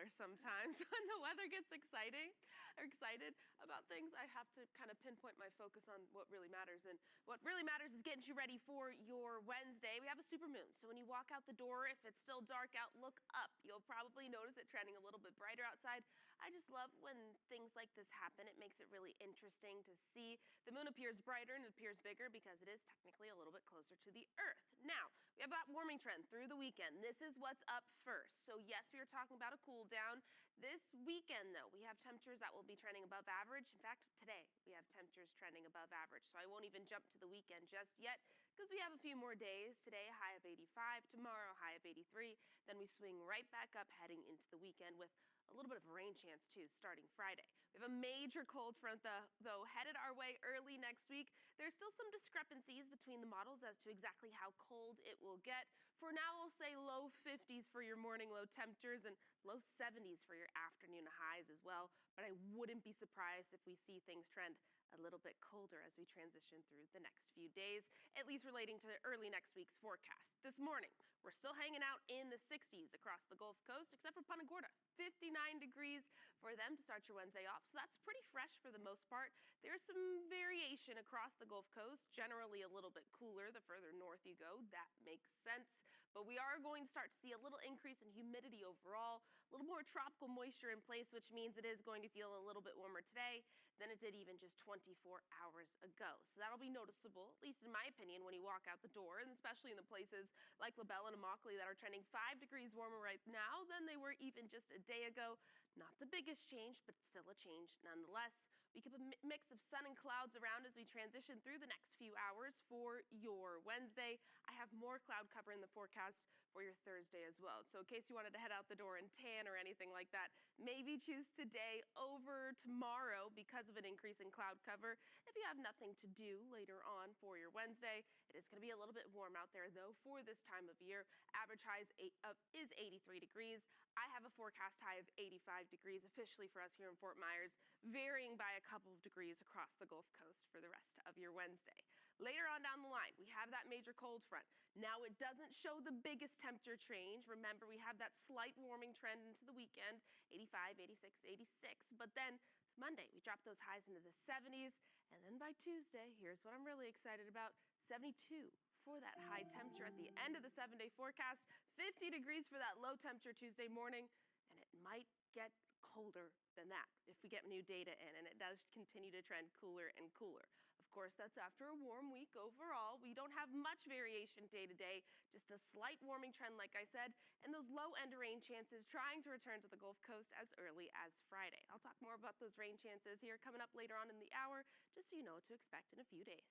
color sometimes. When the weather gets excited about things, I have to kind of pinpoint my focus on what really matters. And what really matters is getting you ready for your Wednesday. We have a supermoon, so when you walk out the door, if it's still dark out, look up. You'll probably notice it trending a little bit brighter outside. I just love when things like this happen. It makes it really interesting to see. The moon appears brighter and it appears bigger because it is technically a little bit closer to the Earth. Now, we have that warming trend through the weekend. This is what's up first. So yes, we are talking about a cool down. This weekend, though, we have temperatures that will be trending above average. In fact, today we have temperatures trending above average. So I won't even jump to the weekend just yet because we have a few more days. Today, high of 85. Tomorrow, high of 83. Then we swing right back up heading into the weekend with a little bit of rain chance, too, starting Friday. We have a major cold front, though, headed our way early next week. There's still some discrepancies between the models as to exactly how cold it will get. For now, we'll say low 50s for your morning low temperatures and low 70s for your afternoon highs as well. But I wouldn't be surprised if we see things trend a little bit colder as we transition through the next few days, at least relating to early next week's forecast. This morning, we're still hanging out in the 60s across the Gulf Coast, except for Punta Gorda. 59 degrees for them to start your Wednesday off, so that's pretty fresh for the most part. There's some variation across the Gulf Coast, generally a little bit cooler the further north you go. That makes sense, but we are going to start to see a little increase in humidity overall, a little more tropical moisture in place, which means it is going to feel a little bit warmer today than it did even just 24 hours ago. So that'll be noticeable, at least in my opinion, when you walk out the door, and especially in the places like LaBelle and Immokalee that are trending 5 degrees warmer right now than they were even just a day ago. Not the biggest change, but still a change nonetheless. We keep a mix of sun and clouds around as we transition through the next few hours for your Wednesday. I have more cloud cover in the forecast for your Thursday as well. So in case you wanted to head out the door and tan or anything like that, maybe choose today over tomorrow because of an increase in cloud cover. If you have nothing to do later on for your Wednesday, it is going to be a little bit warm out there though for this time of year. Average highs is 83 degrees. I have a forecast high of 85 degrees officially for us here in Fort Myers, varying by a couple of degrees across the Gulf Coast for the rest of your Wednesday. Later on down the line, we have that major cold front. Now it doesn't show the biggest temperature change. Remember, we have that slight warming trend into the weekend, 85, 86, 86, but then Monday, we drop those highs into the 70s, and then by Tuesday, here's what I'm really excited about, 72 for that high temperature at the end of the 7-day forecast, 50 degrees for that low temperature Tuesday morning, and it might get colder than that if we get new data in, and it does continue to trend cooler and cooler. Of course, that's after a warm week overall. We don't have much variation day to day, just a slight warming trend, like I said, and those low end rain chances trying to return to the Gulf Coast as early as Friday. I'll talk more about those rain chances here coming up later on in the hour, just so you know what to expect in a few days.